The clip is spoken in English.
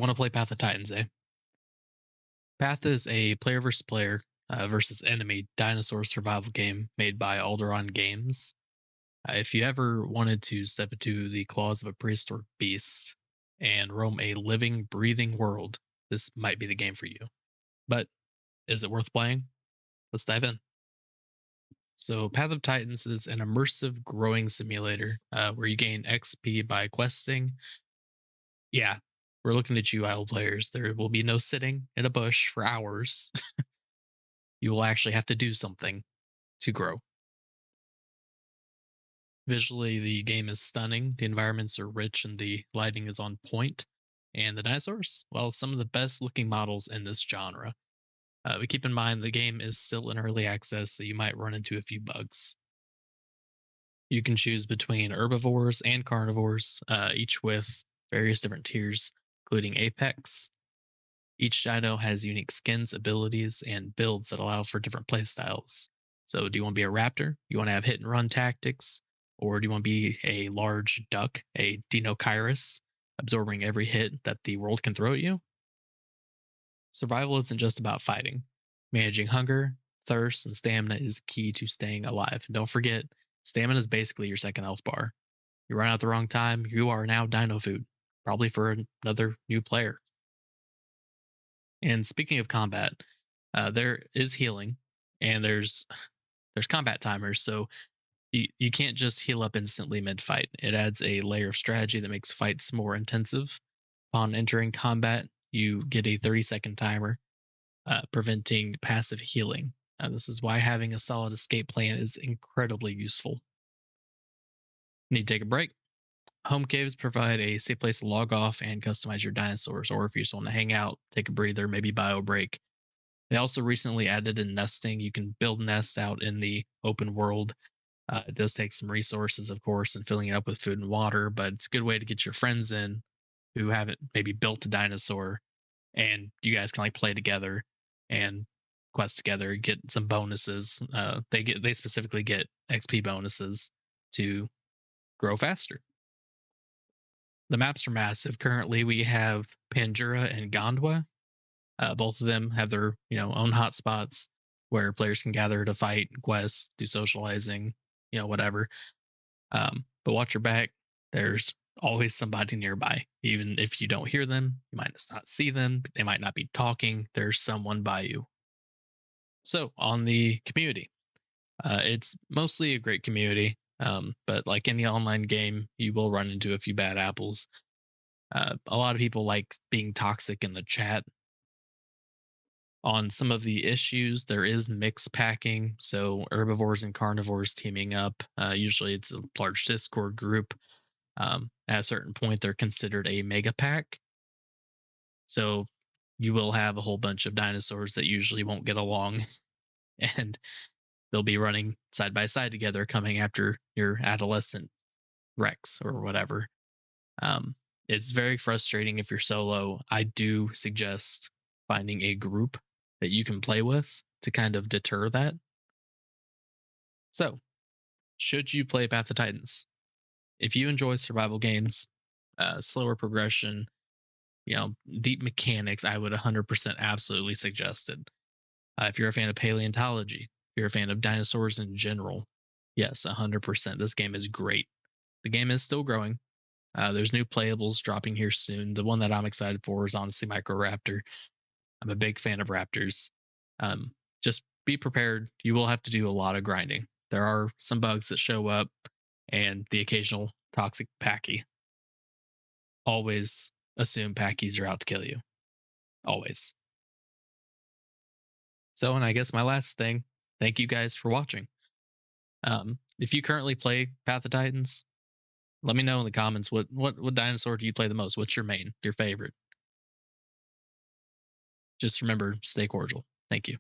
Want to play Path of Titans, eh? Path is a player versus player versus enemy dinosaur survival game made by Alderaan Games. If you ever wanted to step into the claws of a prehistoric beast and roam a living, breathing world, this might be the game for you. But is it worth playing? Let's dive in. So, Path of Titans is an immersive growing simulator where you gain XP by questing. Yeah, we're looking at you, idle players. There will be no sitting in a bush for hours. You will actually have to do something to grow. Visually, the game is stunning. The environments are rich and the lighting is on point. And the dinosaurs? Well, some of the best looking models in this genre. But keep in mind, the game is still in early access, so you might run into a few bugs. You can choose between herbivores and carnivores, each with various different tiers, including Apex. Each dino has unique skins, abilities, and builds that allow for different playstyles. So, do you want to be a raptor? You want to have hit and run tactics? Or do you want to be a large duck, a Dinosaurus, absorbing every hit that the world can throw at you? Survival isn't just about fighting. Managing hunger, thirst, and stamina is key to staying alive. And don't forget, stamina is basically your second health bar. You run out the wrong time, you are now dino food, probably for another new player. And speaking of combat, there is healing, and there's combat timers, so you can't just heal up instantly mid-fight. It adds a layer of strategy that makes fights more intensive. Upon entering combat, you get a 30-second timer, preventing passive healing. This is why having a solid escape plan is incredibly useful. Need to take a break? Home caves provide a safe place to log off and customize your dinosaurs, or if you just want to hang out, take a breather, maybe bio break. They also recently added in nesting. You can build nests out in the open world. It does take some resources, of course, and filling it up with food and water, but it's a good way to get your friends in who haven't maybe built a dinosaur, and you guys can like play together and quest together, get some bonuses. They specifically get XP bonuses to grow faster. The maps are massive. Currently, we have Pandura and Gondwa. Both of them have their own hotspots where players can gather to fight, quest, do socializing, whatever. But watch your back. There's always somebody nearby. Even if you don't hear them, you might not see them. They might not be talking. There's someone by you. So on the community, it's mostly a great community. But like any online game, you will run into a few bad apples. A lot of people like being toxic in the chat. On some of the issues, there is mixpacking, so herbivores and carnivores teaming up. Usually it's a large Discord group. At a certain point, they're considered a mega pack. So you will have a whole bunch of dinosaurs that usually won't get along, and they'll be running side by side together, coming after your adolescent Rex or whatever. It's very frustrating if you're solo. I do suggest finding a group that you can play with to kind of deter that. So, should you play Path of Titans? If you enjoy survival games, slower progression, deep mechanics, I would 100% absolutely suggest it. If you're a fan of paleontology, if you're a fan of dinosaurs in general, yes, 100%. This game is great. The game is still growing. There's new playables dropping here soon. The one that I'm excited for is honestly Microraptor. I'm a big fan of raptors. Just be prepared. You will have to do a lot of grinding. There are some bugs that show up and the occasional toxic pachy. Always assume packies are out to kill you. Always. So, and I guess my last thing, thank you guys for watching. If you currently play Path of Titans, let me know in the comments what dinosaur do you play the most? What's your main, your favorite? Just remember, stay cordial. Thank you.